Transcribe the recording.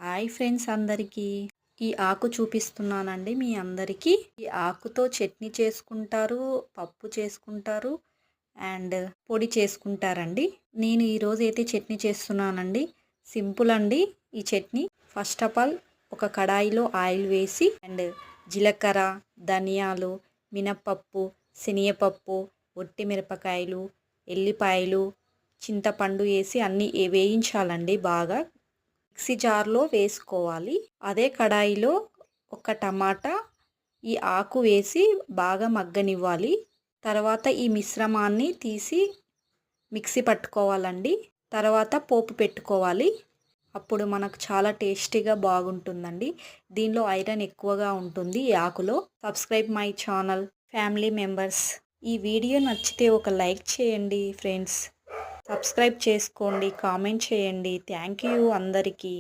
Hi friends అందరికీ ఈ ఆకు చూపిస్తున్నానండి మీ అందరికీ. ఈ ఆకుతో చట్నీ చేసుకుంటారు, పప్పు చేసుకుంటారు అండ్ పొడి చేసుకుంటారండి. నేను ఈరోజు అయితే చట్నీ చేస్తున్నానండి. సింపుల్ అండి ఈ చట్నీ. ఫస్ట్ ఆఫ్ ఆల్ ఒక కడాయిలో ఆయిల్ వేసి అండ్ జీలకర్ర, ధనియాలు, మినప్పప్పు, శనగపప్పు, ఒట్టి మిరపకాయలు, ఎల్లిపాయలు, చింతపండు వేసి అన్నీ వేయించాలండి బాగా. మిక్సీ జార్లో వేసుకోవాలి. అదే కడాయిలో ఒక టమాటా, ఈ ఆకు వేసి బాగా మగ్గనివ్వాలి. తర్వాత ఈ మిశ్రమాన్ని తీసి మిక్సీ పట్టుకోవాలండి. తర్వాత పోపు పెట్టుకోవాలి. అప్పుడు మనకు చాలా టేస్టీగా బాగుంటుందండి. దీనిలో ఐరన్ ఎక్కువగా ఉంటుంది ఈ ఆకులో. Subscribe my channel family members. ఈ వీడియో నచ్చితే ఒక లైక్ చేయండి ఫ్రెండ్స్. సబ్స్క్రైబ్ చేసుకోండి, కామెంట్ చేయండి. థ్యాంక్ యూ అందరికీ.